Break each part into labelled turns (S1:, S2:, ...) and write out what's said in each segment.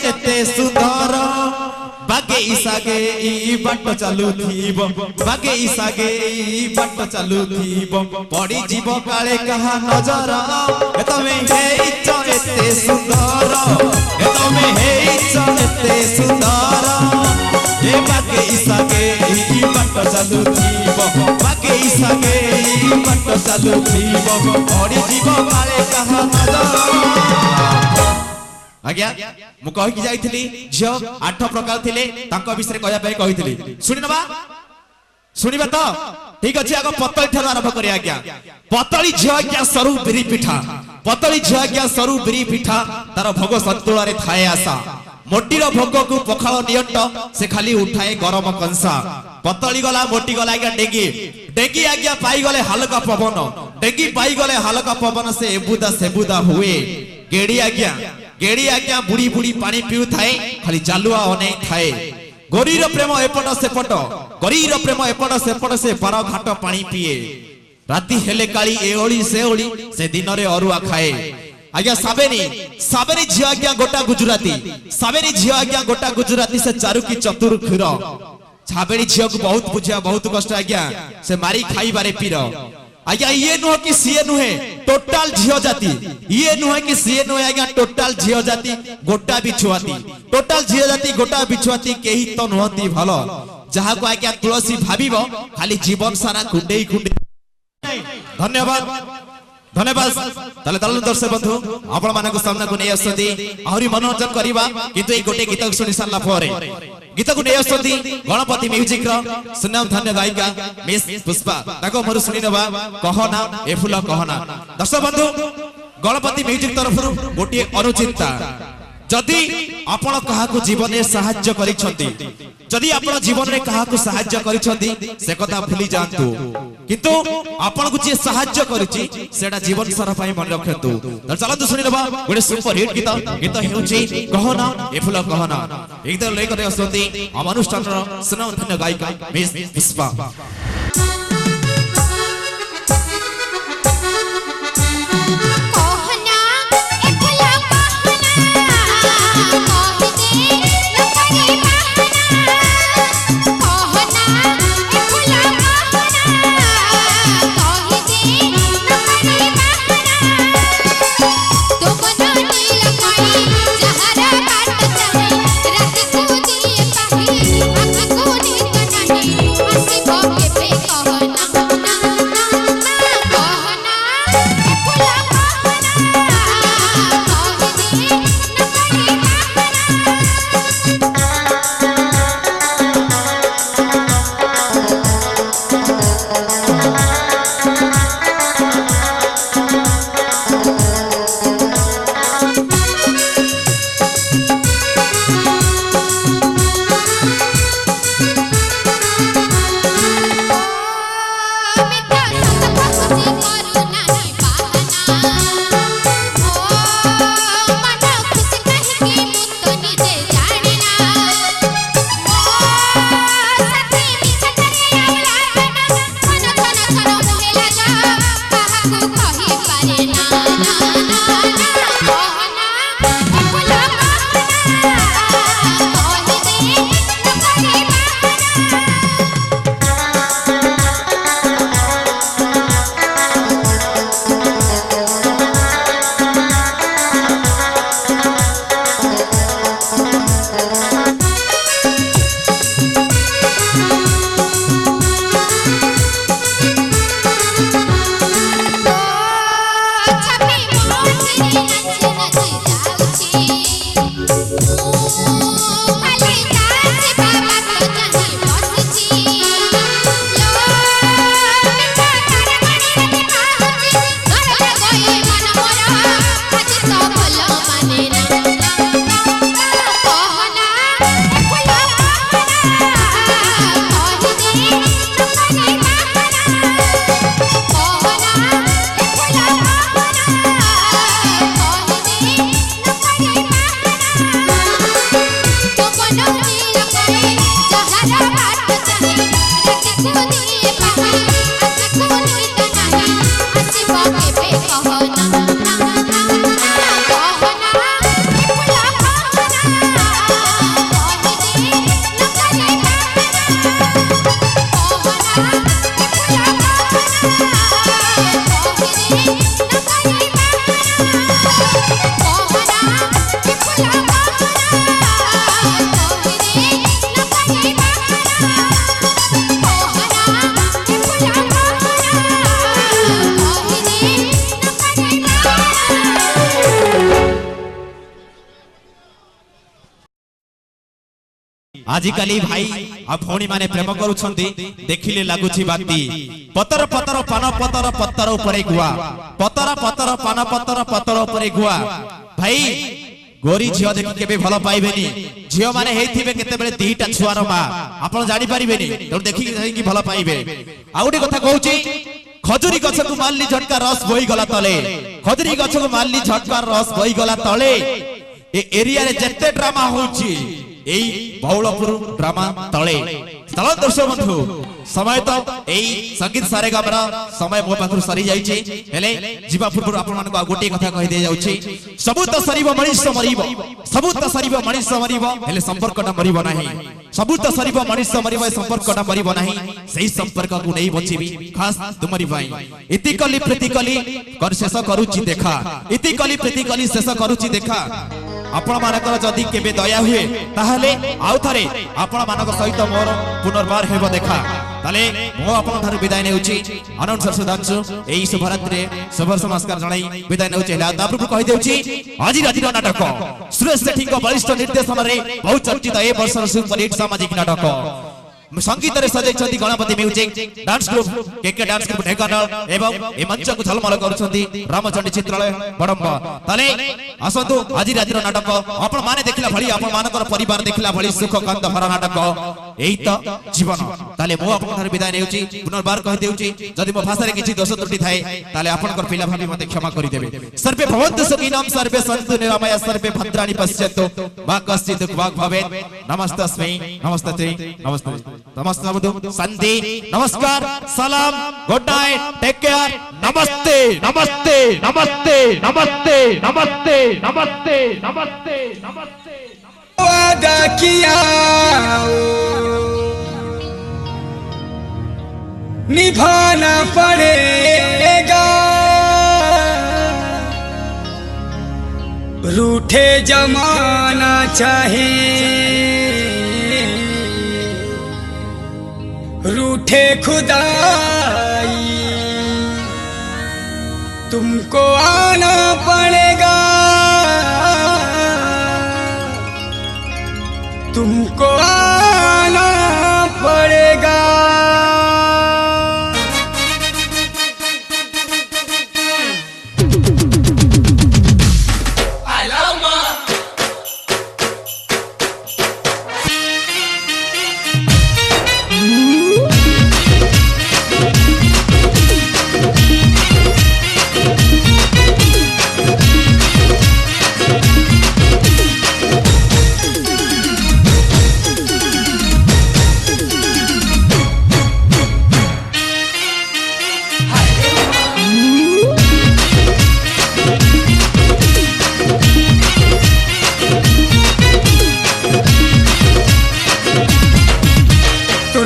S1: एते सुंदर बागे सागे बाट चालू थीब बागे सागे बाट चालू थीब पड़ी जीव काले कहा नजर तमे हेइच एते सुंदर तमे हेइच एते सुंदर ए बागे सागे बाट चालू थीब बागे सागे बाट चालू थीब पड़ी जीव काले कहा नजर आज्ञा मु कहि कि जाइथिली झियो 8 प्रकार थिले तांको विषय कहया पे कहिथिली सुनिनबा सुनिबा तो ठीक अछि आगो पतली ठार आरंभ करी आज्ञा पतली झियो आज्ञा सरू बिरी पिठा पतली झियो आज्ञा सरू बिरी पिठा तार भोग संतुला रे थाए आशा मोटीर भोग को पखाल नियंट से खाली उठाए गरम कंसा पतली गला मोटी गला आज्ञा डेगी डेगी आज्ञा पाई गले हल्का पवन डेगी पाई गले हल्का पवन से एबुदा सेबुदा हुए गेड़ी आज्ञा बुड़ी बुड़ी पानी पिउ थाए खाली जालुआ अने थाए गरीर प्रेम एपट सेपट गरीर प्रेम एपट सेपट से पार घाट पानी पिए राती हेले काली ए ओली से दिन रे अरुआ खाए आज्ञा साबेनी झियो आज्ञा गोटा गुजराती से चारु की चतुर खीर साबेनी झियो को बहुत बुझिया बहुत कष्ट आज्ञा से मारी खाई बारे पीर आज्ञा ये नुह कि सीए नुहे टोटाल झियो जाति ये नुहे कि सीए नुहे आज्ञा टोटाल झियो जाति गोटा बिछुआती टोटाल झियो जाति गोटा बिछुआती केही तो नुहती भलो जहा को आज्ञा तुलसी भाबिबो खाली जीवन सारा कुंडेई धन्यवाद धन्यवाद ताले दल दर्शक बंधु आपण मानको सामना को नै आसती आहुरी मनोरंजन करिबा किंतु ए गोटे गीत सुनि सारला परे गीत को नै आसती गणपति म्यूजिक रो सुनाम धन्य गायिका मिस पुष्पा ताको मोर सुनि नबा कहना ए फुल कहना दर्शक बंधु गणपति म्यूजिक तरफ गोटे अनुचिंता जदि आपण कहा को जीवन में सहाय्य करिसंती जदि आपण जीवन में कहा को सहाय्य करिसंती से कथा भूली जांतु किंतु आपण को जे सहाय्य करिछि सेडा जीवन सारा पई मन रखंतु चलतु सुनि लेबा गोटे सुपर हिट गीत हेउछि कहना ए फुल कहना एकदम ले करे असंती हम अनुष्ठान रो सुनाम धन्य गायिका मिस पुष्पा आजिकाली भाई आ भौणी माने प्रेम करूछंती देखिले लागुछि बाती पतर पतर पान पतर पतर ऊपर गुआ पतर पतर पान पतर पतर ऊपर गुआ भाई गोरी झियो देखि केबे भलो पाइबेनी झियो माने हेथिबे केते बेले दीटा छुआर मा आपण जानि परिबेनी तो देखि कि भलो पाइबे आ उडी कथा कहूची खजुरी गछ को मारली झटका रस बोई गला तले खजुरी गछ को मारली झटका रस बोई गला तले ए एरिया रे जत्ते ड्रामा होची एई बौलपुर ड्रामा तले चलो दर्शक बंधु समय तो एई संगीत सारेगामरा समय मो पाखर सरी जाईची हेले जीवा पूर्व आपण मान को गोटे कथा कहि दे जाउची सबु त सरीबो मनुष्य मरिबो सबु त सरीबो मनुष्य मरिबो हेले संपर्कटा मरिबो नाही सबु त सरीबो मनुष्य मरिबो संपर्कटा मरिबो नाही सेही संपर्क को नै बचिबी खास तुमरी भाई इति कली प्रीति कली कर शेष करूची देखा इति कली प्रीति कली शेष करूची देखा आपण मानकर जदि केबे दया हुए ताहले आउ थरे आपण मानक सहित मोर पुनर्बार हेबो देखा ताले मो आपण थारु विदाय नेउची अनंतर सुधांशु एई शुभरात्रि शुभ नमस्कार जणाई विदाय नेउची ला ताप्रभु कहि देउची आजि रातिर नाटक सुरेश सेठी को बलिष्ठ निर्देशन रे बहु चर्चित ए वर्षर सुपर हिट सामाजिक नाटक संगीत रे सजै छथि Ganpati music dance group KK dance group Dhenkanal एवं ए मंच को झलमल करूछथि रामचंडी चित्रालय बडम्बा ताले आसंतु आजि रातिर नाटक आपण माने देखिला भली आपण मानकर परिवार देखिला भली सुख कांत भरा नाटक एई त जीवन ताले मो आपण थारे विदाय नेउची पुनर्बार कहि देउची जदि मो भाषा रे किछि दोष त्रुटि थाए ताले आपनकर पिला भाबी मते क्षमा करि देबे सर्वे भवन्तु सुखिनम सर्वे सन्तु निरामया सर्वे भद्राणि पश्यन्तु मा कश्चित् वाग् भवेत् नमस्तस्मै नमस्ते नमस्ते नमस्ते बंधु संधि नमस्कार सलाम गुड नाइट टेक केयर नमस्ते नमस्ते नमस्ते नमस्ते नमस्ते नमस्ते नमस्ते नमस्ते
S2: वादा किया निभाना पड़ेगा रूठे जमाना चाहे रूठे खुदाई तुमको आना पड़ेगा तुमको आना पड़ेगा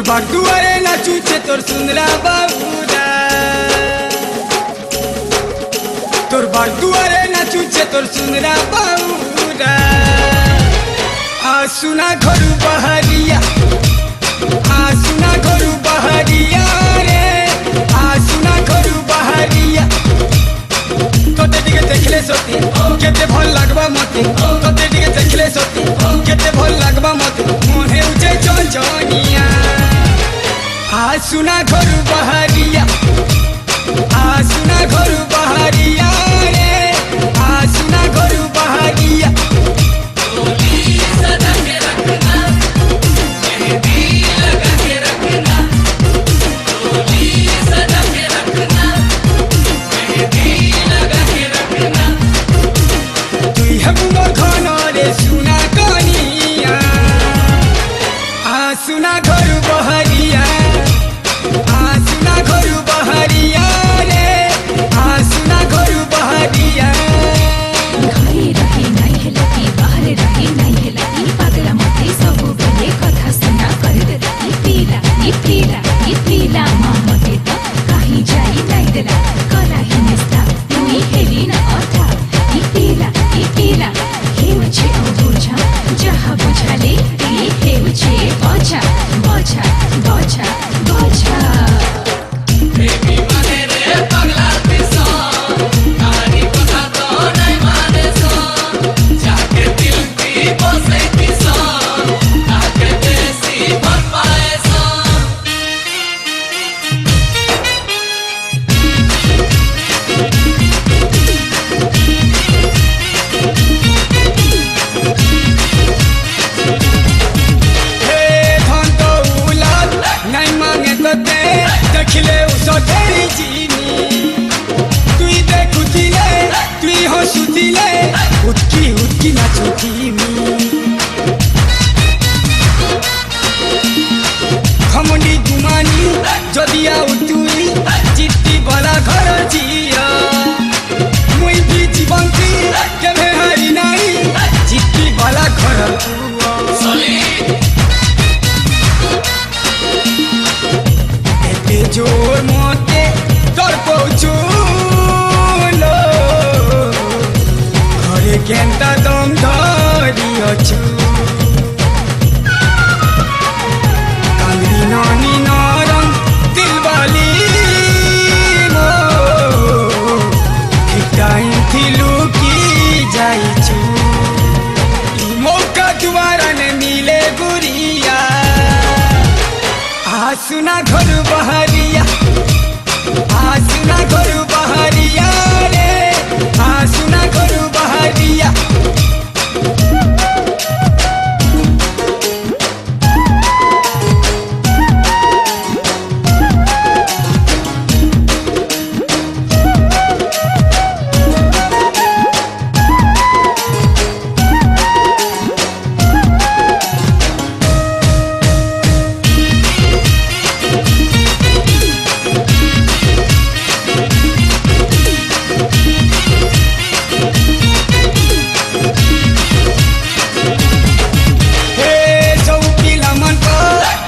S2: बागुआरे नाचुचे तोर सुंदरा बाबूरा तोर बागुआरे नाचुचे तोर सुंदरा बाबूरा आसुना घरु बहरिया आसुना घरु बहरिया रे आसुना घरु बहरिया तोते टिके देखले सोती केते भल लागबा मते तोते टिके देखले सोती केते भल लागबा मते मोहे उजे चंचनिया आसुना घरु बहरिया आसुना घरु बहरिया रे आसुना घरु बहरिया सदा के रखना मेहंदी लगा के रखना सदा के रखना मेहंदी लगा के रखना तू हम खाना रे सुना कनिया आसुना घरु बहरिया উটকি উটকি নাচুকি খমনি গুমানি যদি আউ তুই জিতি বলা ঘর জিয়া মুই भी জীবন কি কেবে হারি নাই জিতি বলা ঘর এতে জোর মতে তোর পৌঁছুলো ঘরে কেনটা দম ধরি অছু কান্দি ননি নরম দিলবালি মো ঠিক টাইম থিলু কি যাইছু मौका दोबारा न मिले गुरिया आसुना घर बहरिया आसुना घर बहरिया रे आसुना घर बहरिया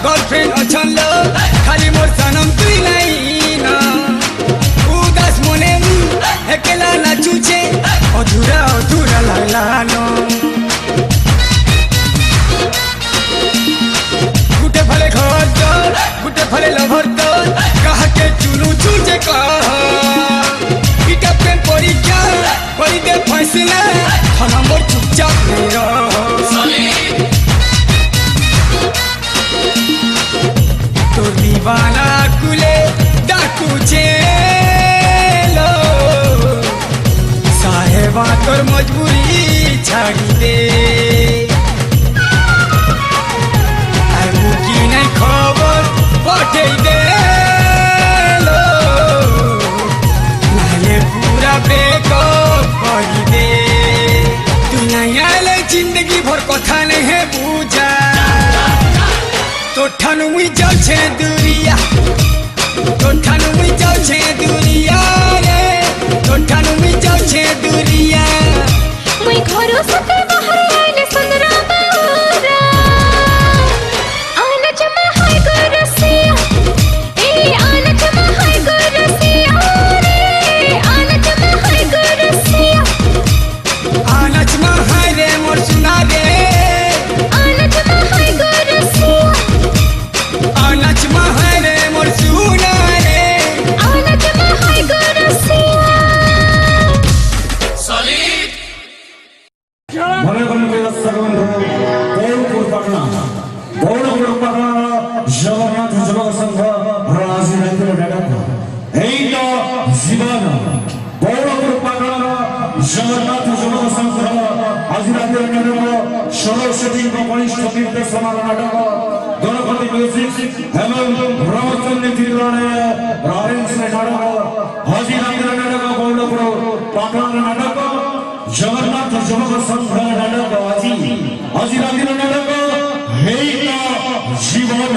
S2: गर्लफ्रेंड अछन लो खाली मोर सनम तुई नहीं ना उदास मने अकेला नाचुचे अधूरा अधूरा लागला नो गुटे फले घर तो गुटे फले लभर तो कहा के चुनु चुचे कहा इटा प्रेम परीक्षा करी दे फैसला खाना मोर चुपचाप नहीं रहो তোর দিবানা কুলে ডাকু চেলো সাহেবা তোর মজবুরি ছাড়ি দে আর মুকি নাই খবর পঠেই দে নাহলে পুরা ব্রেকআপ করি দে তুই নাই আলে জিন্দগি ভর কথা নেই হে বুঝা तो ठानु मुई जाऊ छे दूरिया तो ठानु मुई जाऊ छे दूरिया रे तो ठानु मुई जाऊ छे दूरिया
S3: मुई घरो सते बाहर आइले संदरा बारा आना जमा हाय गुरसिया ए आना जमा हाय गुरसिया रे आना जमा हाय गुरसिया
S2: आना जमा हाय रे मोर सुना रे
S3: आना जमा हाय गुरसिया
S2: नाच महारे मोर सुना रे
S3: आना जमा हाय गुरसिया
S4: सॉलिड
S5: মনে মনে দর্শক বন্ধু বৌপুর পাটনা জগন্নাথ যুবক সংঘ রাজনীতির ডাক এইটা জীবন বৌপুর পাটনার জগন্নাথ যুবক সংঘ আজরাতের নাটক ষোড়শী কনিষ্ঠ নির্দেশনার নাটক গণপতি মিউজিক এবং রামচন্দ্র চিত্রণে রাজেন্দ্র নাটক হাজিরাতের নাটক বৌপুর পাটনার নাটক জগন্নাথ যুবক সংঘ নাটক হাজিরাতের নাটক এইটা জীবন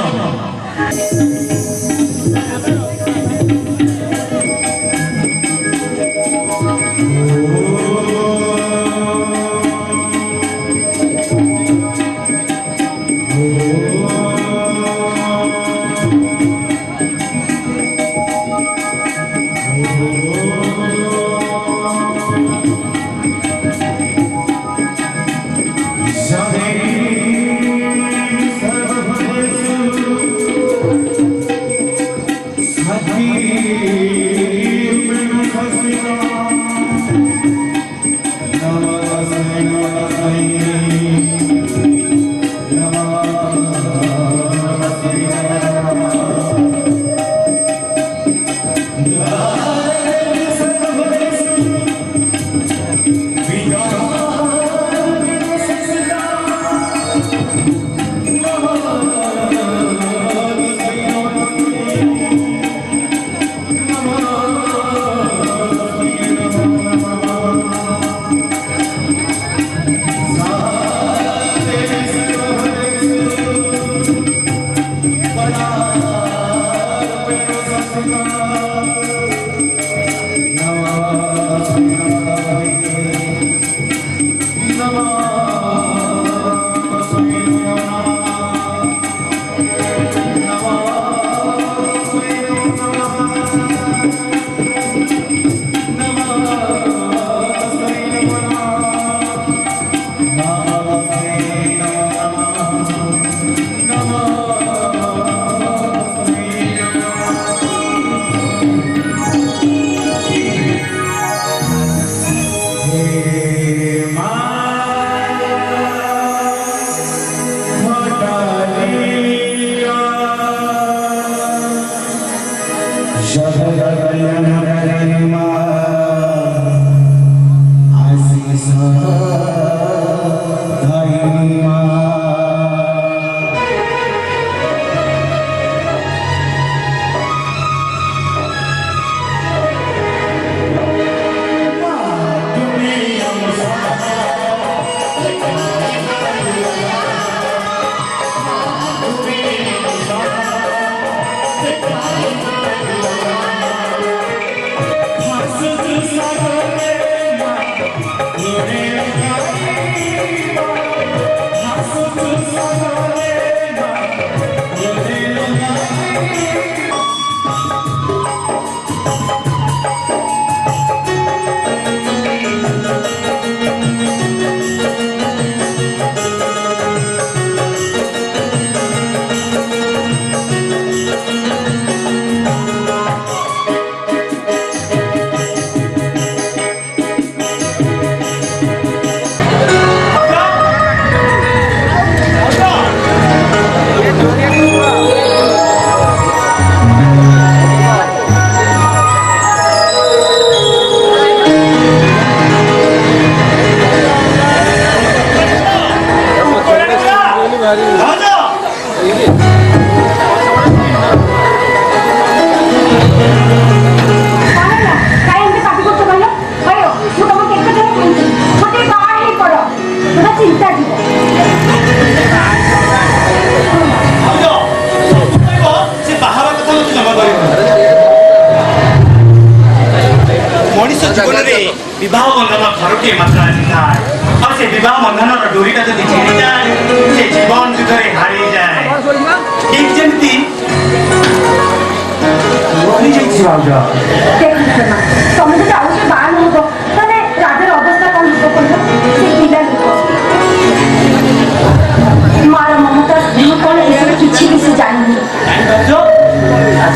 S4: विवाह बंधन थरटे मात्र आसिଥାଏ और से विवाह बंधन डोरीटा जदि छेड़ी जाए से जीवन युद्धरे हारी जाए ठीक जेमती मरी जाइछि भाउज
S6: तमे तो जाऊ से बाहर हो तने राधेर अवस्था कोन हो कोन से पिला लोक मारा ममता जीव कोन एसे किछि भी से जानि
S4: जो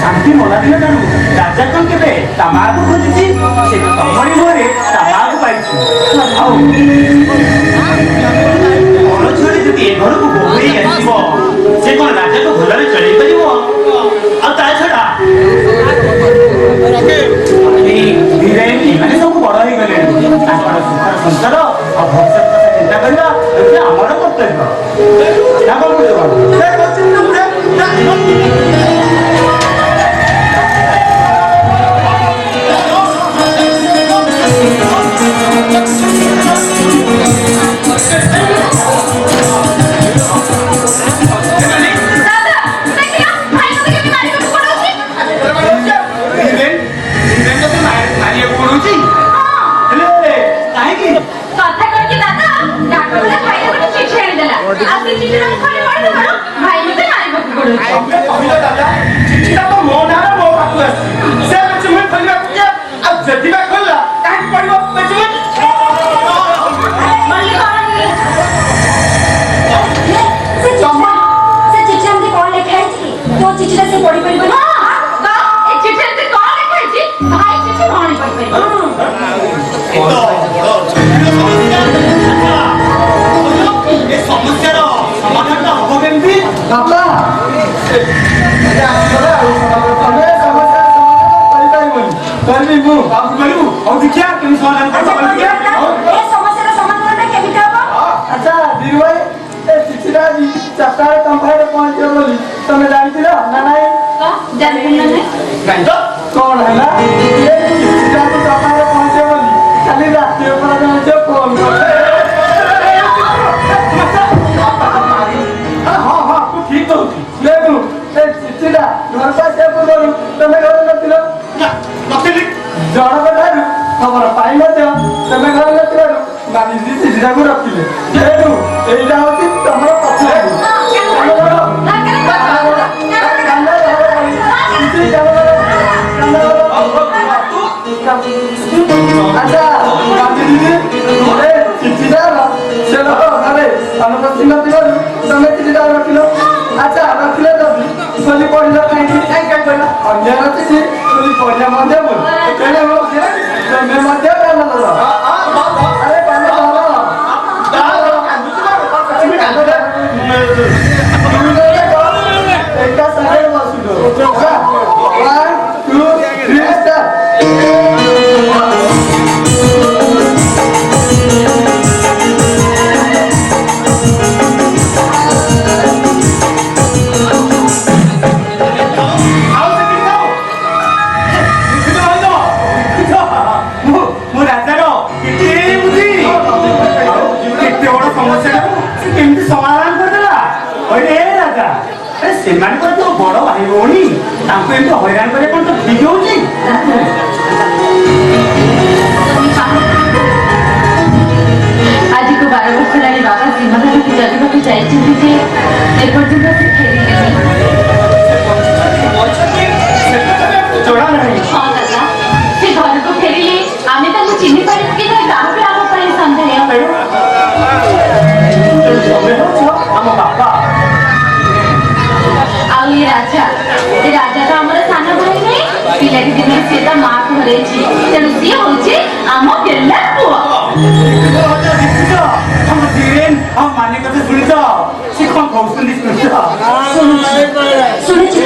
S4: शांति मोला दिले जानु राजा कोन केबे तमाकू खोजिछि से तमरी मोरे तमाकू पाइछु आउ और छोरी जदि ए घर को बोई आसीबो से कोन राजा को भलरे चली परिबो आ ता छडा धीरे माने सब बड़ होई गले ताकर सुखर संसार आ भविष्य କଥା चिंता करबा से हमर कर्तव्य ना बोलबो से बच्चे ना कौन है ना खाली रात फोन हाँ हाँ तू ठीक तो देख लू चिठीटा घर पास तुम घर न
S2: ଚିଠିଟାକୁ ରଖିଲେ ଯେହେତୁ ଏଇଟା ହଉଛି ତମର କଥା আচ্ছা চিঠিটা সে অনুপস্থিত ଥିବାରୁ ତମେ ଚିଠିଟା ରଖିଲ ଆଚ୍ଛା ରଖିଲେ ବୋଲି ପଢିଲ କାହିଁକି କାହିଁକି କହିଲ ଅନ୍ୟର ଚିଠି ବୋଲି ପଢିଲେ ମଧ୍ୟ ତମେ ମଧ୍ୟ କାନ ଧର ଆରେ କାନ ଧର ଏକା ସାଙ୍ଗରେ ବସିଲ 1 2 3 start
S4: ସେମାନଙ୍କର ଯୋଉ ବଡ ଭାଇ ଭଉଣୀ ତାଙ୍କୁ ଏମିତି ହଇରାଣ କରିବା କଣ ତ ଠିକ ହଉଛି?
S6: ଆଜିକୁ 12 ବର୍ଷ ହେଲାଣି ବାବା ସୀମାଧାରକୁ ଜଗିବାକୁ ଯାଇଛନ୍ତି ଯେ ଏପର୍ଯ୍ୟନ୍ତ ସେ ଫେରିଲେନି।
S4: ଜଣା ନାହିଁ
S6: ହଁ ଦାଦା, ସେ ଘରକୁ ଫେରିଲେ ଆମେ ତାଙ୍କୁ ଚିହ୍ନି ପାରିବୁ କି ନା କାହାକୁ ଆମ ପାଇଁ ସନ୍ଦେହ।
S4: ଆମ ବାପା
S6: ଆଉ ଏ ରାଜା ତ ଆମର ସାନ ଭାଇ ନାହିଁ, ପିଲାଟି ଦିନରେ ସେ ତା ମାଆକୁ ହରେଇଛି, ତେଣୁ ସିଏ ହଉଛି ଆମ ଗେହ୍ଲା ପୁଅ।
S4: ଆମ ଧୀରେନ ଆମ ମାନେ କଥା ଶୁଣିଛ? ସେ କଣ କହୁଛନ୍ତି ଶୁଣିଛ?
S6: ଶୁଣିଛି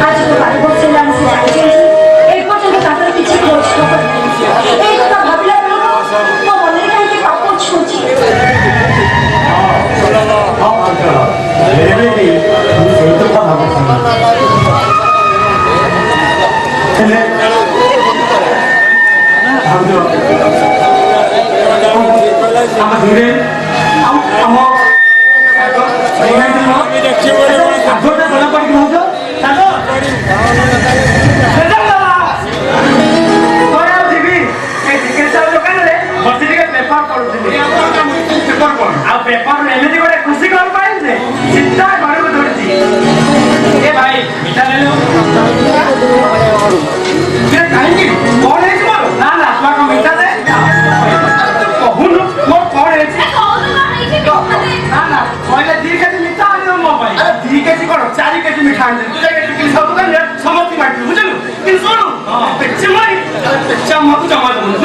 S6: ଆଜିକୁ 12 ବର୍ଷ ହେଲାଣି ସେ ଯାଇଛନ୍ତି, ଏପର୍ଯ୍ୟନ୍ତ ତାଙ୍କର କିଛି ଖୋଜ ଖବର ନାହିଁ। ଏଇ କଥା ଭାବିଲା ବେଳକୁ ମୋ ମନରେ କାହିଁକି ପାପ ଛୁଉଛି।
S4: ଆମ ଧୀରେ ଆମ ଗଲା ପଡ଼ିକି ଭାଉଛ ଦୋକାନରେ ବସି ଟିକେ ପେପର ପଢୁଥିଲି। ଆଉ ପେପର ଏମିତି ଗୋଟେ ଖୁସି ଖବର ପାଇଲେ ଚିନ୍ତା ଘରକୁ ଧରିଛି। ଏ ଭାଇ ମିଠା ନେଲୁ କାହିଁକି କଣ ହେଇଛି ମୋର? ନା ନା ତୁ ଆଗ ମିଠା ଦେ କହୁନୁ ମୋର କଣ ହେଇଛି? ନା ନା କହିଲେ 2 କେଜି ମିଠା ଆଣିବ ମୋ ପାଇଁ। ଆରେ 2 କେଜି କଣ 4 କେଜି ମିଠା ଆଣିଦେବି। ତୁ ଯାଇକି ଟିକିଲି ସବୁ ଦୋକାନରେ ସମସ୍ତେ ବାଣ୍ଟିବୁ ବୁଝିଲୁ। କିନ୍ତୁ ଶୁଣୁ ପେଚି ମାରି ପେଚା ଆମକୁ ଜମା ଦେବୁନି।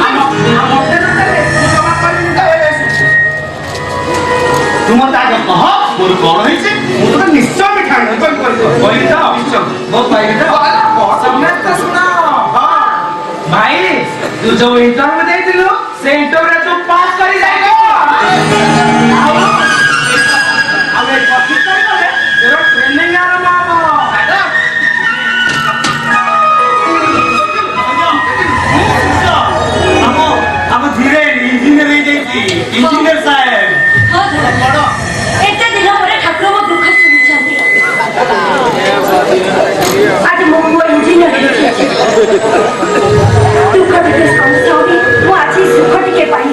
S4: ତୁ ମତେ ଆଗ କହ ମୋର କଣ ହେଇଛି, ମୁଁ ତୋତେ ନିଶ୍ଚୟ ମିଠା ଆଣିବି। କହିଲି ତ ନିଶ୍ଚୟ ବହୁତ ପାଇବି ତ ସମସ୍ତେ ଶୁଣ। ଭାଇ ତୁ ଯୋଉ ଇଣ୍ଟରଭ୍ୟୁ ଦେଇଥିଲୁ ସେ ଇଣ୍ଟରଭ୍ୟୁରେ ତୁ ପାସ୍ କରି ଯାଇଛୁ। ଆଉ ଏ 25 ତାରିଖରେ ତୋର ଟ୍ରେନିଂ ଆରମ୍ଭ ହବ। ଆମ ଧୀରେ ଇଞ୍ଜିନିୟର ହେଇଯାଇଛି। ଇଞ୍ଜିନିୟର ସାହେବ
S6: ଏତେ ଦିନ ପରେ ଠାକୁର ମୋ ଦୁଃଖ ଶୁଣିଛନ୍ତି। ଆଜି ମୋ ପୁଅ ଇଞ୍ଜିନିୟର ହେଇଛି। ଦୁଃଖ ଟିକେ ସହି ମୁଁ ଆଜି ସୁଖ ଟିକେ ପାଇ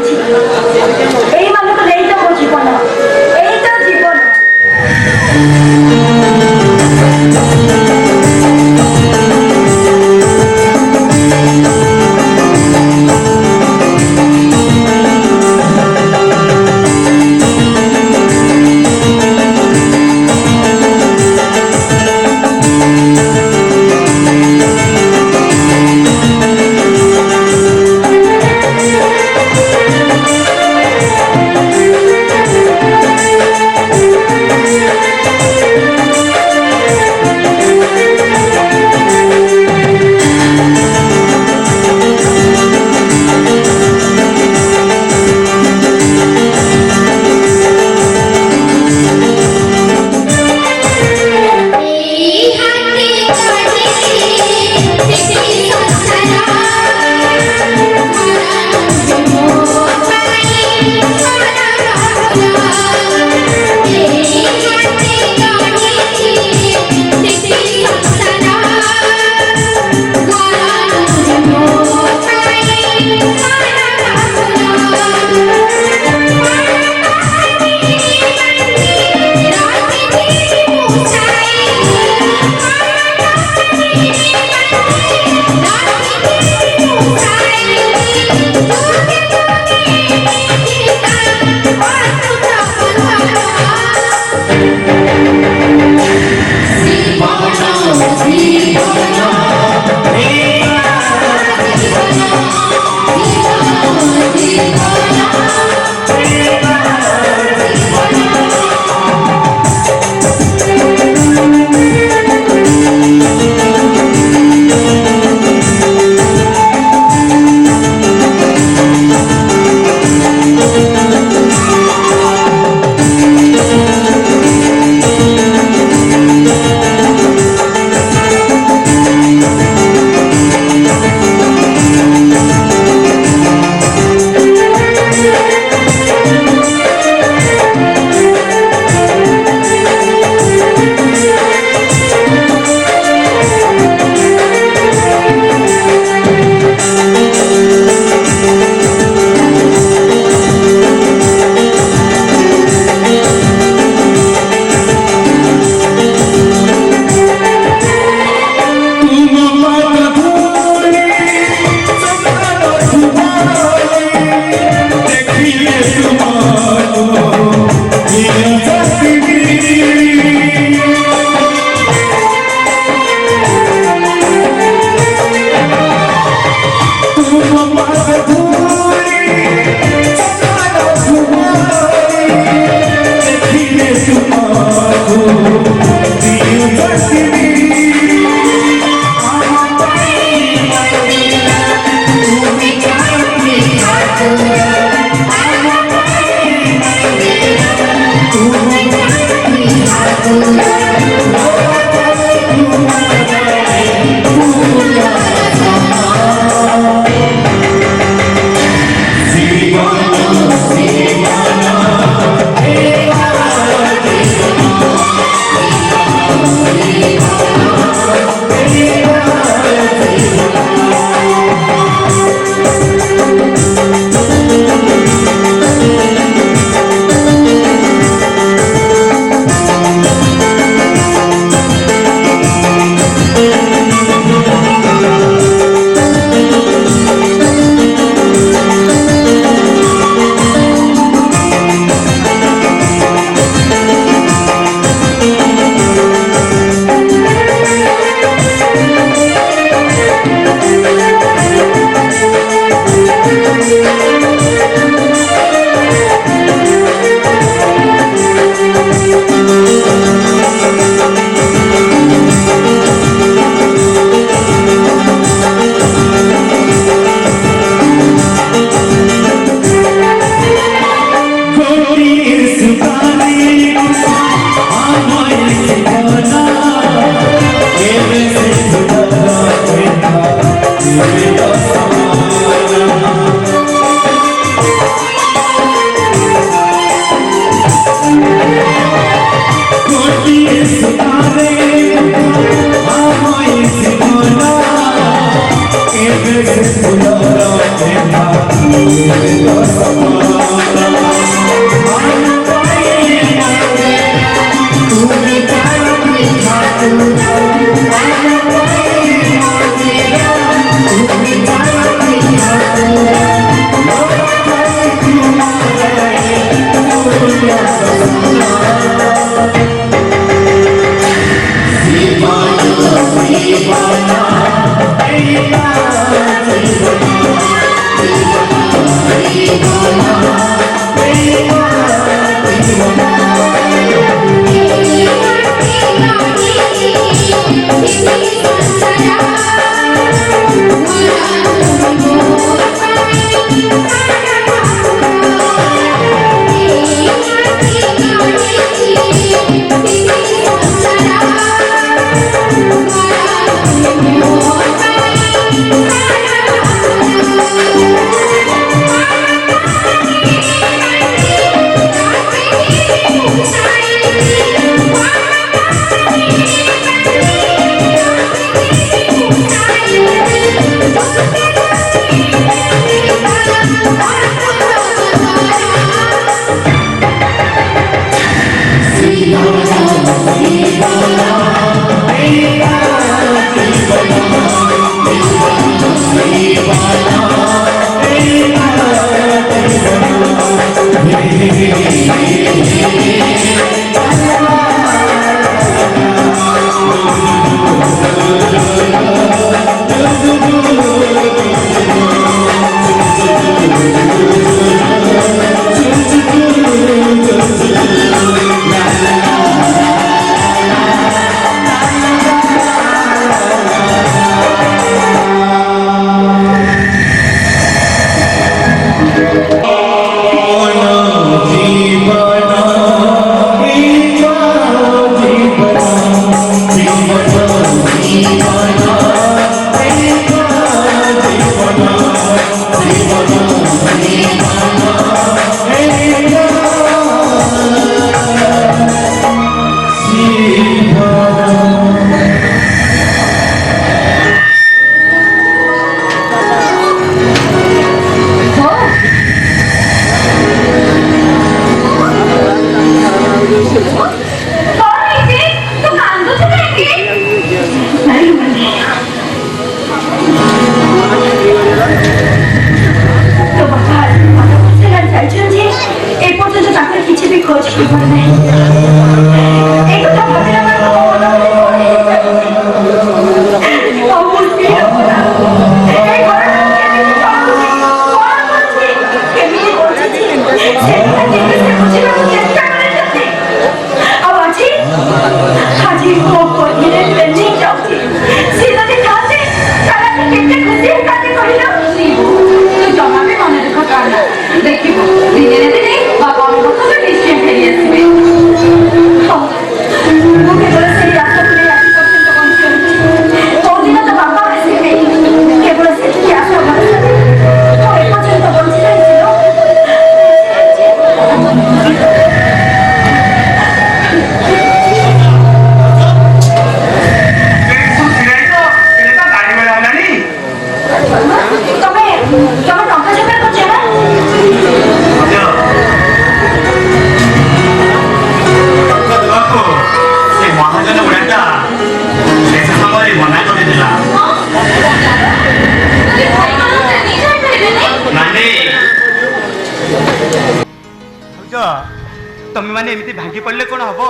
S4: तमें मैंने एमती भांगी पड़े कौन हम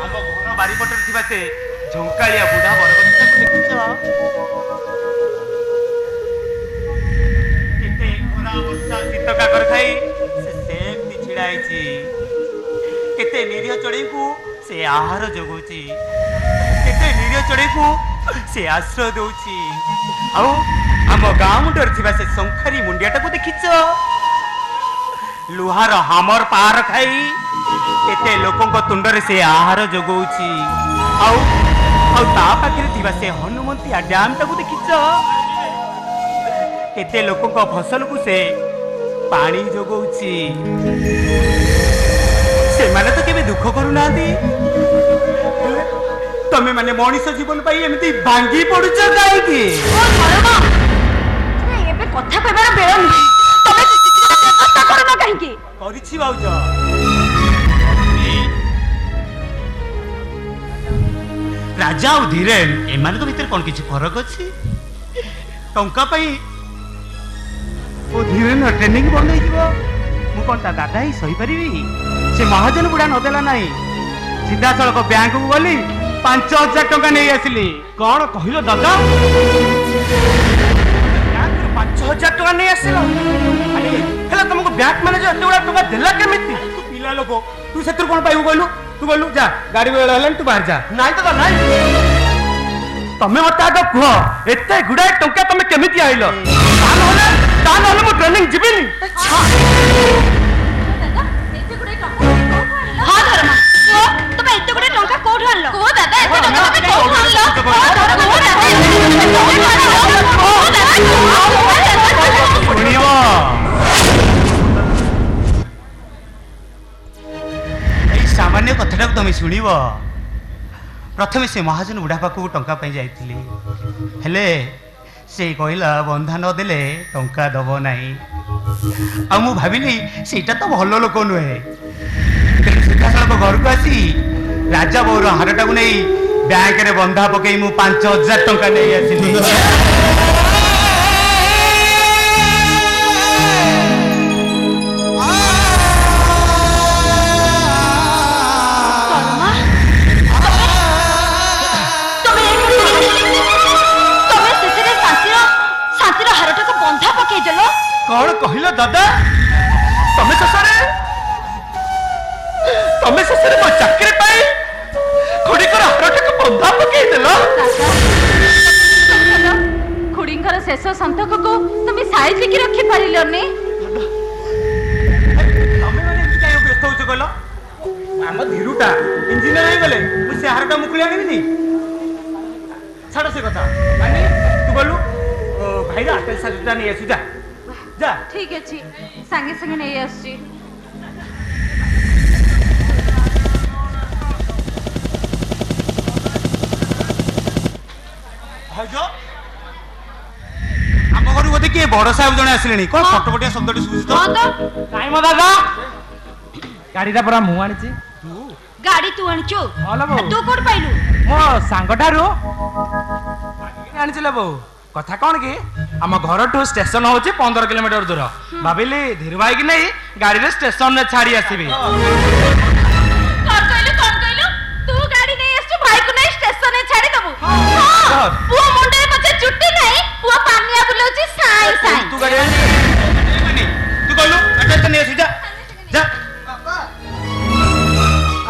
S4: आम घर बारीपटर थी से झंकालिया बुढ़ा बरगछा को देखुच केते खरा वर्षा शीत काकर खाई से सेमती छिड़ा केते निरीह चढ़ई को से आहार जगुची केते निरीह चढ़ई को से आश्रय दउची आम गाँ मुंडर थी से शंखारी मुंडियाटा को देखिच लुहार हामर पार खाई केते लोकों तुंडरे से आहार जगौची पाखे थी से हनुमंतिया डैम टाक देखिच केते लोकों फसल को से पानी जगौची से माने तो केबे दुख करू ना
S2: तमे माने मनीष जीवन पाई एमती भांगी पड़ुछ काईकी
S6: ଏବେ କଥା କହିବାର ବେଳ ନୁହେଁ ତମେ ବ୍ୟବସ୍ଥା କରୁନ କାହିଁକି
S2: କରିଛି ଭାଉଜ राजा और धीरेन एमान भीतर कौन किसी फरक अच्छी टंका पाई ओ धीरेन ट्रेनिंग बंद हो मु कौन दादा ही सही पारि से महाजन बुढ़ा नदेला नहीं सीधा सड़क बैंक को गली 5000 टंका नहीं आसिली कौन कहल दादा 5000 टंका नहीं आसिल हेला तुमको बैंक मैनेजर एत गुड़ा टंका देला केमिति पिला लोक तू से कौन पाइबू कहलु तू बोलू जा गाड़ी बेला हेलान तू बाहर जा नहीं तो नहीं तमे मत आग कह एते गुड़ाए टंका तमे केमिति आइलो ता नहले मु ट्रेनिंग जिबिनी
S6: ହଁ ଧର୍ମା ତମେ ଏତେ ଗୁଡେ ଟଙ୍କା କୋଉଠୁ ଆଣିଲ କୋ ଦାଦା ଏତେ ଟଙ୍କା ତମେ କୋଉଠୁ ଆଣିଲ
S2: ଶୁଣିବ ଏଇ ସାମାନ୍ୟ କଥାଟାକୁ ତମେ ଶୁଣିବ ପ୍ରଥମେ ସେ ମହାଜନ ବୁଢ଼ା ପାଖକୁ ଟଙ୍କା ପାଇଁ ଯାଇଥିଲି ହେଲେ ସେ କହିଲା ବନ୍ଧା ନ ଦେଲେ ଟଙ୍କା ଦବ ନାହିଁ ଆଉ ମୁଁ ଭାବିଲି ସେଇଟା ତ ଭଲ ଲୋକ ନୁହେଁ ସିଧାସଳଖ ଘରକୁ ଆସି ରାଜା ବୋଉର ହାରଟାକୁ ନେଇ ବ୍ୟାଙ୍କରେ ବନ୍ଧା ପକେଇ ମୁଁ 5000 ଟଙ୍କା ନେଇ ଆସିଲି कौन कहल दादा तमे ससरे मो चाकरी पाई खुड़ी कर हारटक बंधा पकई देलो
S6: खुड़ींकर शेष संतक को तुम साइज लिखि रखी पारिलनी
S2: तमे माने काई व्यस्त होछ कहलो हम धीरुटा इंजीनियर हो गले मु से हारटा मुकुली आनिबिनी छाड़ से कथा माने तू बोलू भाई रा आटेल साजुटा नहीं आसु जा जा
S6: ठीक अछि संगे संगे नहीं आसी
S2: भाउजो हम घर बोधे किए बड़ साहेब जने आसिलेनी कोन फटफटिया शब्दटी सुझी तो
S4: काई म दादा गाड़ीटा परा मु आनिची
S6: गाड़ी तू आणचो
S4: हलो बो
S6: तू कोड पाइलु
S4: मो सांगटारू आनिचले बो कथा कौन कि आम घर टू स्टेशन होची 15 किलोमीटर दूर भाविली धीरू भाई की नहीं गाड़ी रे स्टेशन ने छाड़ी आसीबी
S6: कौन कहलु तू गाड़ी नहीं आसु भाई को नहीं स्टेशन ने छाड़ी दबु हां पुआ मुंडे पछे चुट्टी नहीं पुआ पानिया बुलौची साई साई
S2: तू गाड़ी मानी तू कहलु अटे नहीं आसी जा जा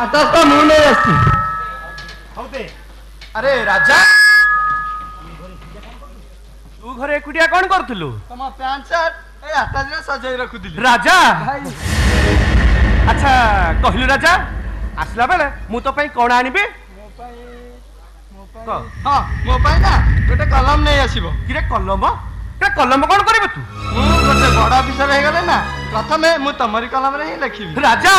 S4: आता तो मुंडे आसी
S2: होते अरे राजा तू घरे एकुटिया कौन करथुलु
S7: तम पैंट शर्ट ए आटा दिन सजाई रखुदिली
S2: राजा अच्छा कहलु राजा आसला बेले मु तो पई कोण आनिबे
S7: हां मो पाई ना गोटे कलम नहीं आसीबो
S2: किरे कलम कौन करिबे तू
S7: मु गोटे बड़ ऑफिसर हे गले ना प्रथमे मु तमरी कलम रे ही लिखिबी
S2: राजा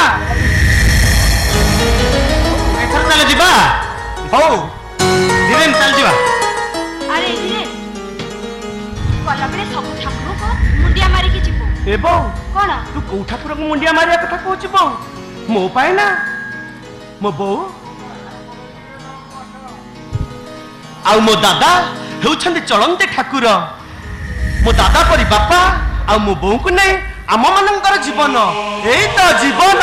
S2: एथर चले जिबा हो धीरेन चल जिबा
S6: अरे धीरे कलमरे सब ठाकुर को मुंडिया मारी के जीवो
S2: एबो
S6: कोन
S2: तू को ठाकुर को मुंडिया मारिया कथा कहू बो मो पाए ना मो बो आ मो दादा हेउछंती चलंते ठाकुर मो दादा परी बापा आ मो बो को नहीं आम मानकर जीवन एई तो जीवन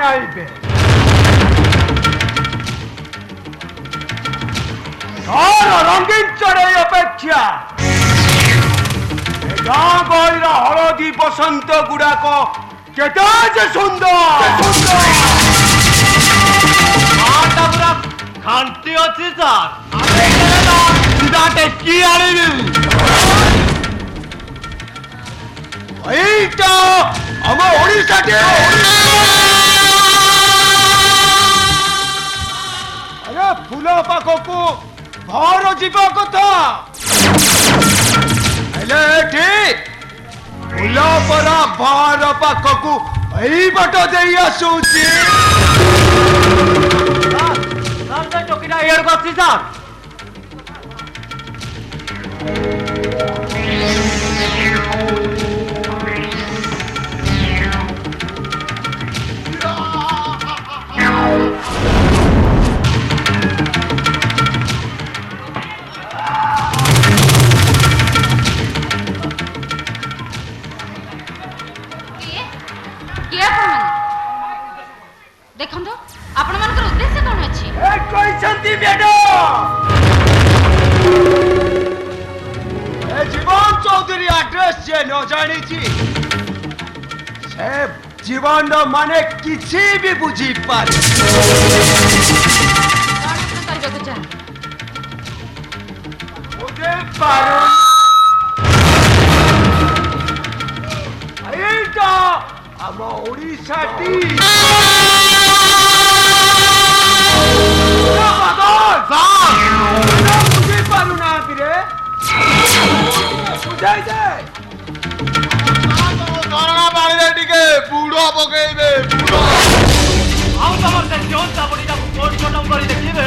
S4: নাইবে আর রঙিন চড়াই অপেক্ষা গাঁ গহଳିର ହଳଦୀ ବସନ୍ତ ଗୁଡାକ କେତେ ଯେ ସୁନ୍ଦର
S7: ଆଟା ପୁରା ଖାଣ୍ଟି ଅଛି ସାର୍ ସିଧା ଟେକି ଆଣିବି
S4: ଏଇଟା ଆମ ଓଡ଼ିଶାଟେ ଆରେ ଫୁଲ ପାଖକୁ ଭର ଯିବା କଥା ହେଲେ ଏଠି ଫୁଲ ପରା ଭର ପାଖକୁ ଏଇ ବାଟ ଦେଇ ଆସୁଛି
S7: ସାର୍ ସେ ଟୋକିଟା ଇଆଡ଼କୁ ଅଛି ସାର୍
S6: ଦେଖନ୍ତୁ ଆପଣମାନଙ୍କର ଉଦ୍ଦେଶ୍ୟ କ'ଣ ଅଛି?
S4: ଏ କହିଛନ୍ତି ମ୍ୟାଡାମ ଏ ଜୀବନ ଚୌଧୁରୀ ଆଡ୍ରେସ ଯେ ନ ଜାଣିଛି ସେ ଜୀବନର ମାନେ କିଛି ବି ବୁଝିପାରେ
S6: କ'ଣ ଆପଣ କରିବାକୁ ଚାହାନ୍ତି?
S4: ବୁଝିପାରୁ ଏଇଟା ଆମ ଓଡ଼ିଶାଟି ବୁଝିପାରୁନାହାନ୍ତି ରେ ବୁଝାଇ ଦେ
S7: ଝରଣା ପାଣିରେ ଟିକେ ବୁଡ଼ ପକେଇବେ ବୁଡ଼ ଆଉ ତମର ସେ ଜୋନ୍ତା ବଡିଟାକୁ କୋଟ୍ ବଟମ୍ କରି ଦେଖିବେ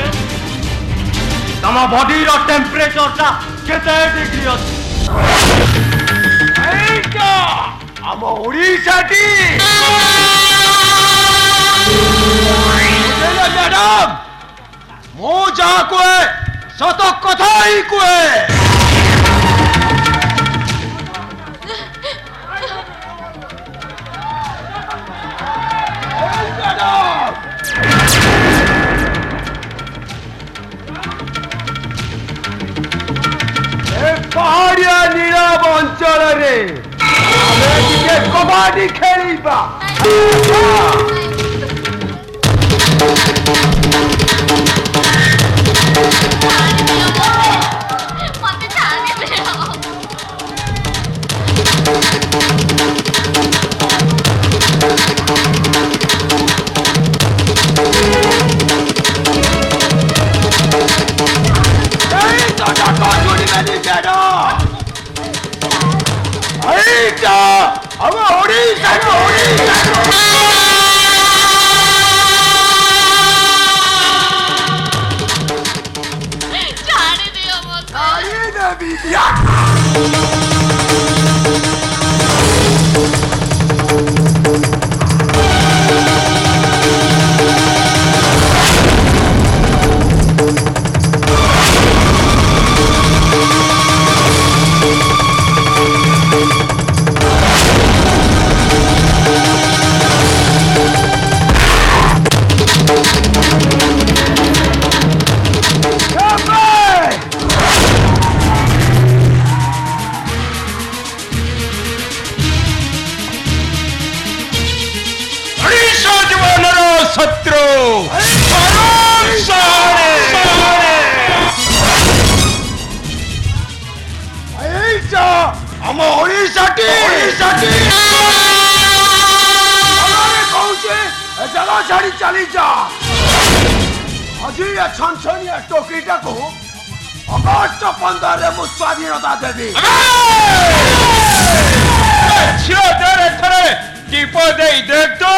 S7: ତମ ବଡିର ଟେମ୍ପରେଚରଟା କେତେ ଡିଗ୍ରୀ ଅଛି
S4: ଏଇଟା ଆମ ଓଡ଼ିଶାଟି ମ୍ୟାଡାମ ମୁଁ ଯାହା କୁହେ ସତ କଥା ହିଁ କୁହେ ପାହାଡ଼ିଆ ନୀରବ ଅଞ୍ଚଳରେ ଆମେ ଟିକେ କବାଡି ଖେଳିବା
S6: ମତେ ଛାଡ଼ି ଦିଅ
S7: এইটা আমার ওড়িশা
S6: ছাড়ি দিও মতো
S7: আরে না বিয়া শত্রু এইটা আমার ওড়িশাটি কৌছে জায়গা ছাড়ি চালি যা আজি এ ছনছনিয়া টকিটাকু অগস্ট 15 মু স্বাধীনতা দেবি ছিলের এথরে দীপ দেই দেখতো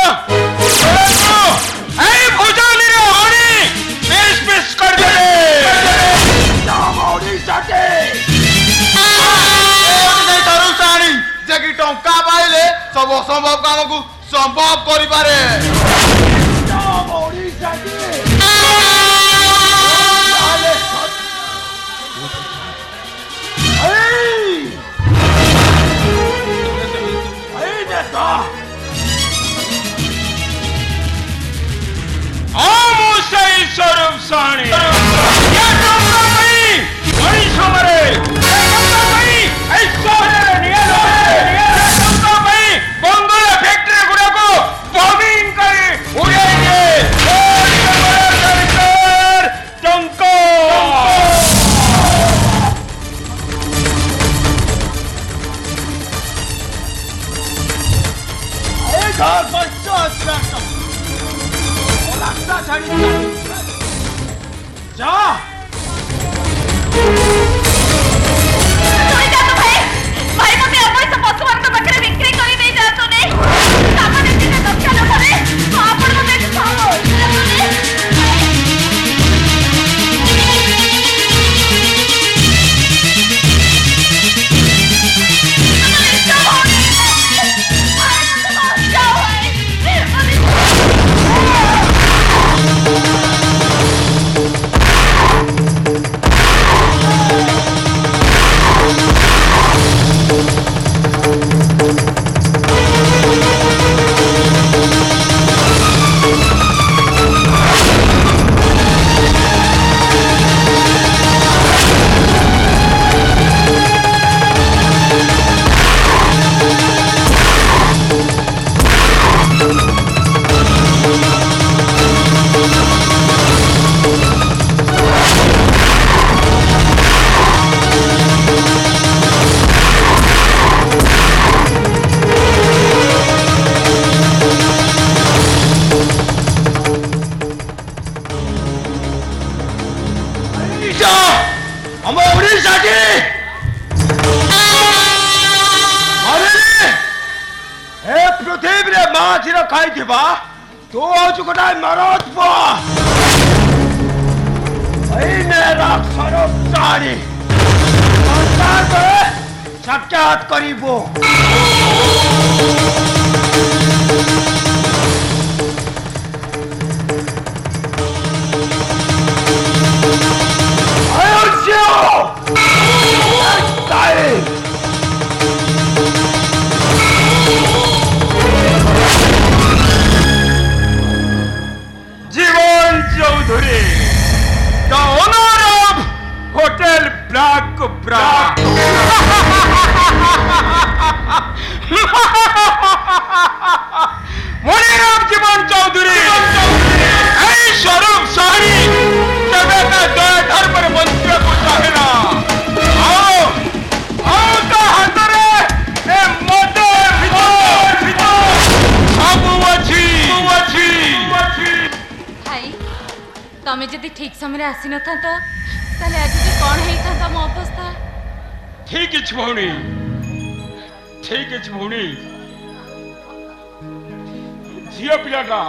S7: এই ভুজলির হরি পিস পিস করে দেবে ওড়িশাটি তারুসাণী যে কি টঙ্কা পাইলে সব অসম্ভব কামকু সম্ভব করিপারে ওড়িশাটি স্বরূপ সাণী সমরে এই শহরের বঙ্গল ফ্যাক্টরি গুড়াকু বমিং করে উড়াই দিয়ে টঙ্কা এই ঘর 50 লাখ রাস্তা ছাড়ি যা
S6: তুই যা তো ভাই ভাই মতে অবৈধ পশুମାନଙ୍କ পাখରେ বিক্রি କରି ଦେଇ ଯାଆନ୍ତୁ ନି ତାମାନେ ଦିନେ ଦକ୍ଷିଣ ପରେ ଆପଣ ମତେ ସାହସ
S7: ଖାଇଥିବା ତୁ ହଉଛୁ ଗୋଟାଏ ମରଦ ପୁଅ ଏଇନେ ରାକ୍ଷର ଚାରି ସାକ୍ଷାତ କରିବୁ জীবন Chowdhury the owner of hotel Black Black Maniram জীবন চৌধুরী এই স্বরূপ সাহারি তবে তা দয়া ধর্মের মন্ত্রীকে চাহে না আও তা হাতরে এ মদ ভিতর সবু আছে
S6: ভাই তুমি যদি ঠিক সময় আসি নথান্ত তাহলে আজ যে কোন হেইতান্ত মো অবস্থা
S7: ঠিক আছে ভৌণী
S8: ठीक है भौणी झील पिलाटा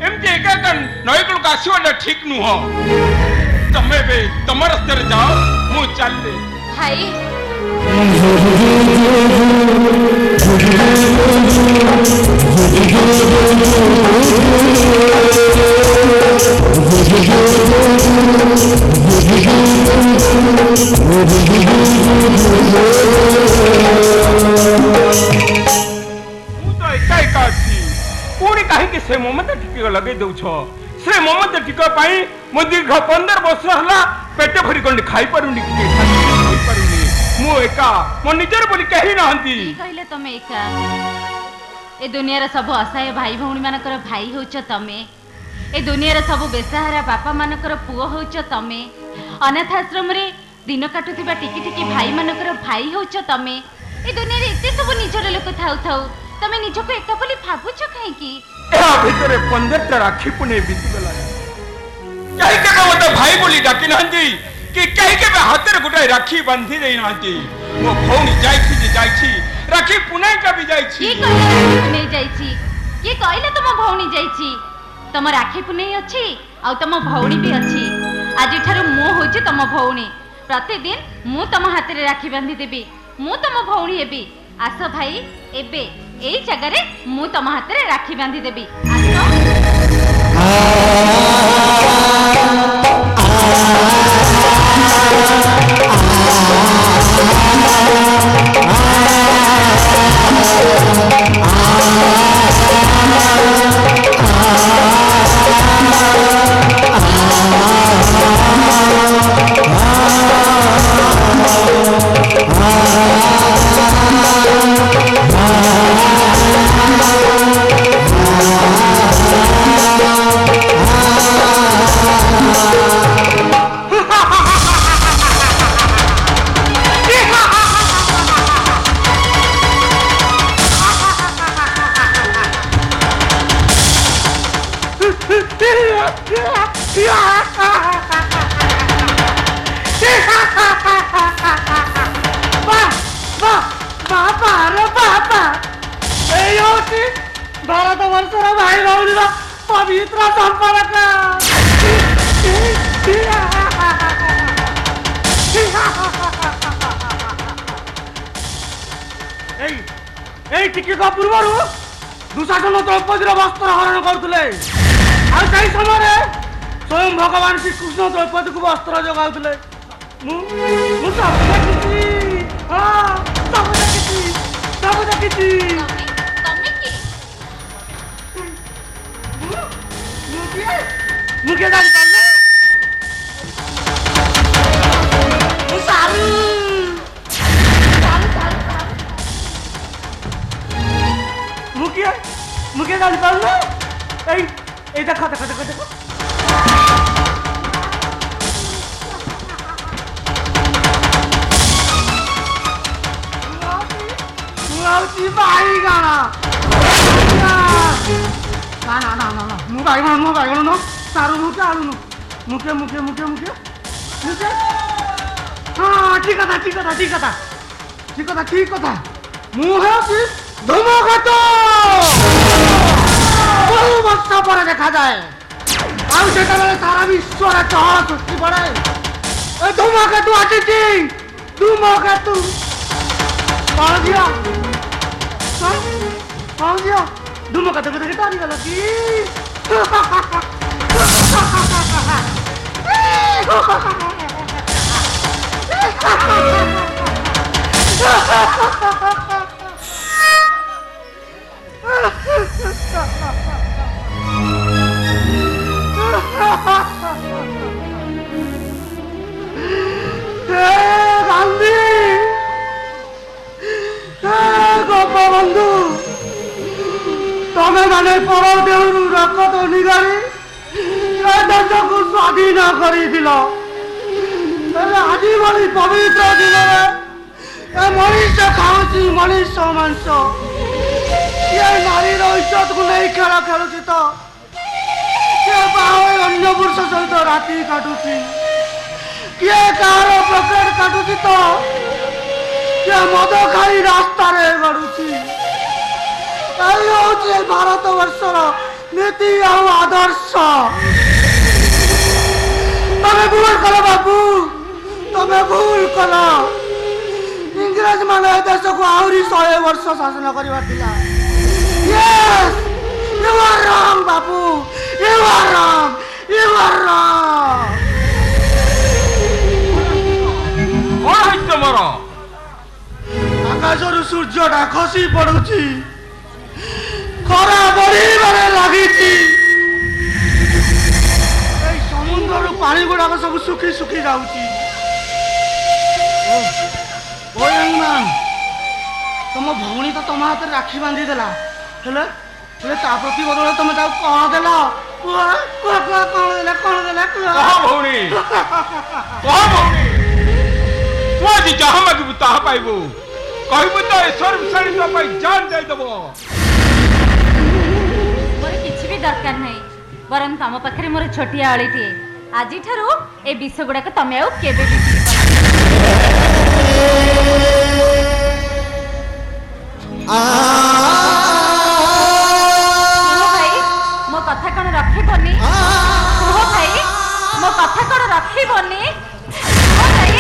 S8: एमती एका नई कूल आसवाटा ठीक नुह तमे तम रास्ते जाओ मु चलि
S6: भाई
S8: पुणी कहीं से मोमत टिका लगे दौछ से मोमत टिका मो दीर्घ 15 वर्ष है पेट भरी कंडी खाई पारुनी मु एका मो निजर बोली कहीं नहंती
S6: कहले तमे एका ए दुनियार सब असहाय भाई भौणी मानकर भाई होच तमे ए दुनियार सब बेसहारा बापा मानकर पुओ होच तमे अनाथ आश्रम रे दिन काटुथिबा टिकी टिकी भाई मानकर भाई होच तमे ए दुनिया रे एते सब निजर लोक थाउ थाउ तमे निजको एका बोली भाबुछ काहे की
S8: या भीतर 15टा राखी पुणे बीती गला कहीं के मत भाई बोली डाकी नहंती कि कहीं के हाथ रे गुटाई राखी बांधी देई नहंती मो भौणी जाईछि राखी पुणे का भी जाईछि
S6: की कहले पुणे जाईछि की कहले तुम भौणी जाईछि तम राखी पुणे अछि आ तम भौणी भी अछि आज ठारो मो होछि तम भौणी प्रतिदिन मु तम हाथ रे राखी बांधी देबी मु तम भौणी हेबी आस भाई एबे एई जगह रे मु तम हाथ रे राखी बांधी देबी
S4: भारत वर्षर भाई भौणी पवित्र संपर्क टिके पूर्व दुशासन द्रौपदी वस्त्र हरण करुले समय स्वयं भगवान श्रीकृष्ण द्रौपदी को वस्त्र जगाउले सब देखी मुझे जान पाले सारू मुझे जान पाले ए देखो भाई गाना ना मु बाइगण न सारू मुके आलू न मुके हाँ ठीक कथा मु है धूमकेतु बहु वर्ष पर देखा जाए सारा विश्व चहल सृष्टि पड़े धूमकेतु आसी धूमकेतु कौन दिया धूमकेतु को देखी डरी गल गांधी गोपबंधु तमें मैंने पर देहरु रक्त निगारी देश को स्वाधीन कर आज भली पवित्र दिन मनीष खाऊँ मनीष मांस ये नारी इज्जत को नहीं खेल खेलुची तो अन्य पुरुष सहित राति काटुची किए कार पकेट काटुची तो मद खाई रास्तार गड़ू ଯାଉଛି। ଏଇ ହଉଛି ଭାରତ ବର୍ଷର ନୀତି ଆଉ ଆଦର୍ଶ। ତମେ ଭୁଲ କଲ ବାବୁ, ତମେ ଭୁଲ କଲ। ଇଂରେଜ ମାନେ ଏ ଦେଶକୁ ଆହୁରି 100 ବର୍ଷ ଶାସନ କରିବାର ଥିଲା। Yes, you are wrong babu, you are wrong, you are wrong।
S8: କଣ ହେଇଛି ତମର?
S4: ଆକାଶରୁ ସୂର୍ଯ୍ୟଟା ଖସି ପଡୁଛି, ଖରା ବଢିବାରେ ଲାଗିଛି। ଏଇ ସମୁଦ୍ରରୁ ପାଣି ଗୁଡାକ ସବୁ ଶୁଖି ଶୁଖି ଯାଉଛି। ଓ ୟଙ୍ଗମ୍ୟାନ, ତମ ଭଉଣୀ ତ ତମ ହାତରେ ରାକ୍ଷୀ ବାନ୍ଧି ଦେଲା, ହେଲେ ତା ପ୍ରତି ବଦଳରେ ତମେ ତାକୁ କଣ ଦେଲ? କୁହ କୁହ କୁହ, କଣ ଦେଲା କଣ ଦେଲା କୁହ।
S8: କହ ଭଉଣୀ, କହ ଭଉଣୀ, ତୁ ଆଜି ଯାହା ମାଗିବୁ ତାହା ପାଇବୁ। କହିବୁ ତ ଈଶ୍ୱର ବିଷୟରେ ତୋ ପାଇଁ ଜାନ୍ ଦେଇଦେବ।
S6: ମୋର କିଛି ବି ଦରକାର ନାହିଁ, ବରଂ ତମ ପାଖରେ ମୋର ଛୋଟିଆ ଅଳିଟିଏ। ଆଜିଠାରୁ ଏ ବିଷ ଗୁଡାକ ତମେ ଆଉ କେବେ ବି ଭାଇ, ମୋ କଥା କଣ ରଖିବନି? କୁହ ଭାଇ, ମୋ କଥା କଣ ରଖିବନି? ଭାଇ,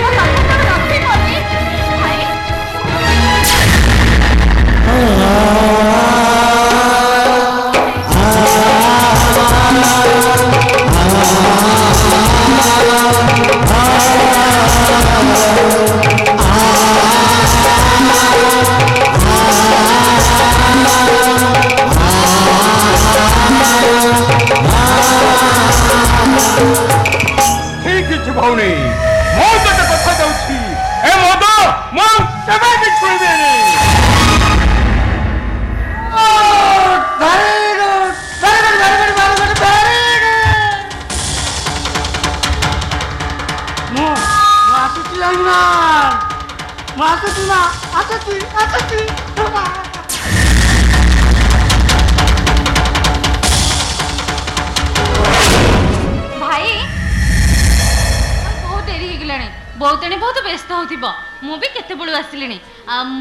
S6: ମୋ କଥା କଣ ରଖିବନି? ଭାଇ
S8: ଠିକ ଅଛି ଭଉଣୀ, ମୁଁ ତତେ କଥା ଦଉଛି, ଏ ମଦ ମୁଁ କେବେ ବି ଛୁଇଁବିନି।
S6: ଭାଇ, ବହୁତ ଡେରି ହେଇଗଲାଣି। ବହୁତ ଏଣେ ବହୁତ ବ୍ୟସ୍ତ ହଉଥିବ। ମୁଁ ବି କେତେବେଳୁ ଆସିଲିଣି।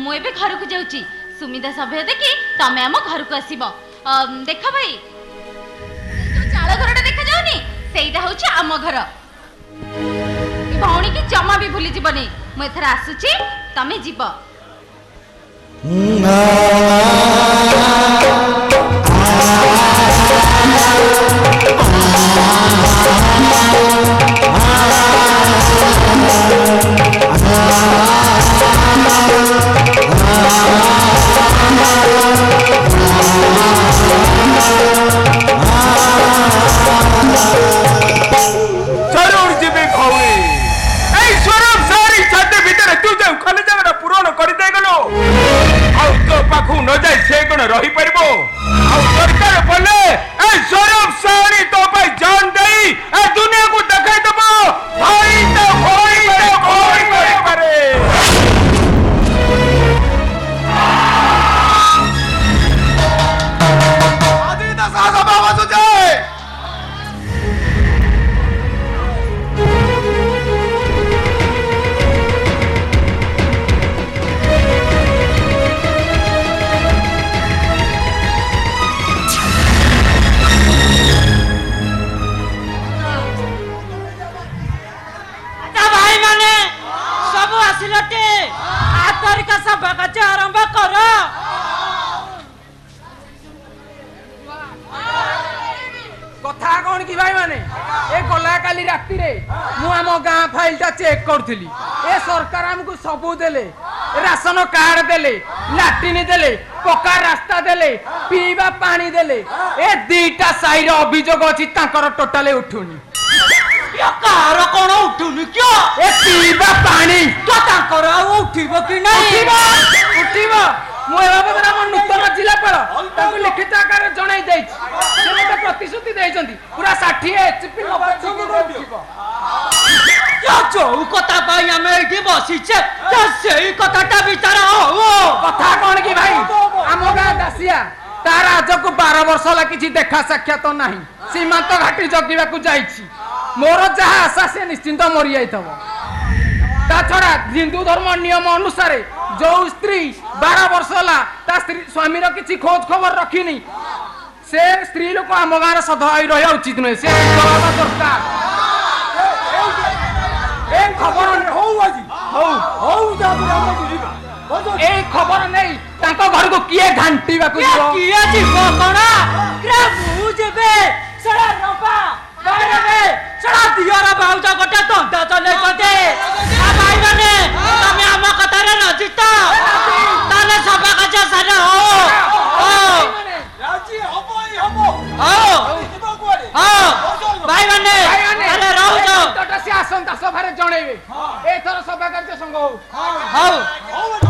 S6: ମୁଁ ଏବେ ଘରକୁ ଯାଉଛି। ସୁମିତା ସଭ୍ୟ ଦେଖି ତମେ ଆମ ଘରକୁ ଆସିବ। ଦେଖ ଭାଇ, ଯୋଉ ଚାଳ ଘରଟା ଦେଖାଯାଉନି, ସେଇଟା ହଉଛି ଆମ ଘର। ଭଉଣୀ କି ଜମା ବି ଭୁଲି ଯିବନି। ମୁଁ ଏଥର ଆସୁଛି, ତମେ ଯିବ।
S8: ଜରୁର ଯିବି ଭଉଣୀ। ଏଇ ସ୍ୱରୂପ ସାରି ଛାତି ଭିତରେ ତୁ ଯେଉଁ ଖାଲି ଜାଗାଟା ପୂରଣ କରିଦେଇଗଲୁ, ଆଉ ତୋ ପାଖକୁ ନ ଯାଇ ସେ କଣ ରହିପାରିବ? ଆଉ ଦରକାର ପଡ଼ିଲେ ଏ ସ୍ୱରୂପ ସାରି ତୋ ପାଇଁ ଜାନ୍ ଦେଇ ଏ ଦୁନିଆକୁ ଦେଖାଇଦେବ ଭାଇ ତ ଭଉଣୀ କରିପାରେ। ଆଜି ତ ସାହସ ଭାବୁଛେ।
S2: ଆରମ୍ଭ କର। କଥା କଣ କି ଭାଇ ମାନେ, ଏ ଗଲା କାଲି ରାତିରେ ମୁଁ ଆମ ଗାଁ ଫାଇଲଟା ଚେକ୍ କରୁଥିଲି। ଏ ସରକାର ଆମକୁ ସବୁ ଦେଲେ, ରାସନ କାର୍ଡ ଦେଲେ, ଲାଟ୍ରିନ୍ ଦେଲେ, ପକ୍କା ରାସ୍ତା ଦେଲେ, ପିଇବା ପାଣି ଦେଲେ। ଏ ଦିଟା ସାହିର ଅଭିଯୋଗ ଅଛି ତାଙ୍କର ଟୋଟାଲି ଉଠୁନି। କାହାର କଣ ଉଠୁନି କିଅ? ଏ ପିଇବା ପାଣି ତ ତାଙ୍କର ଆଉ ଉଠିବ କି ନାହିଁ? ଉଠିବ। ମୁଁ ଏ ବାବଦରେ ଆମ ନୂତନ ଜିଲ୍ଲାପାଳ ତାଙ୍କୁ ଲିଖିତ ଆକାରରେ ଜଣାଇ ଦେଇଛି। ସେ ମୋତେ ପ୍ରତିଶ୍ରୁତି ଦେଇଛନ୍ତି ପୁରା 60 HP ଯୋଉ କଥା ପାଇଁ ଆମେ ଏଇଠି ବସିଛେ ସେଇ କଥାଟା ବିଚାର ହଉ। କଥା କଣ କି ଭାଇ, ଆମ ଗାଁ ଦାସିଆ ତାର ଆଜକୁ 12 ବର୍ଷ ହେଲା କିଛି ଦେଖା ସାକ୍ଷାତ ନାହିଁ। ସୀମାନ୍ତ ଘାଟି ଜଗିବାକୁ ଯାଇଛି। ମୋର ଯାହା ଆଶା ସେ ନିଶ୍ଚିନ୍ତ ମରି ଯାଇଥିବ। ତା ଛଡା ହିନ୍ଦୁ ଧର୍ମ ନିୟମ ଅନୁସାରେ जो स्त्री 12 वर्ष होला ता स्त्री स्वामी रो किछि खोज खबर रखिनी से स्त्री लोक आम गाँव सदाई रहा उचित नुहे से जवाब दरकार ए खबर हो आज हो ए खबर नहीं तांको घर को किए घंटीबा को
S9: किए जीव कोन रे मु जेबे सड़ा रबा बारे सड़ा दियारा बाउजा गोटे तंता चले कोते आ भाई माने तमे हम कथा रे नजित ताले सभा कजा सारा हो
S4: राजी हबो
S9: भाई माने अरे रहू जो
S2: से आसंता सभारे जणेबे एथर सभा कार्य संग हो
S9: हो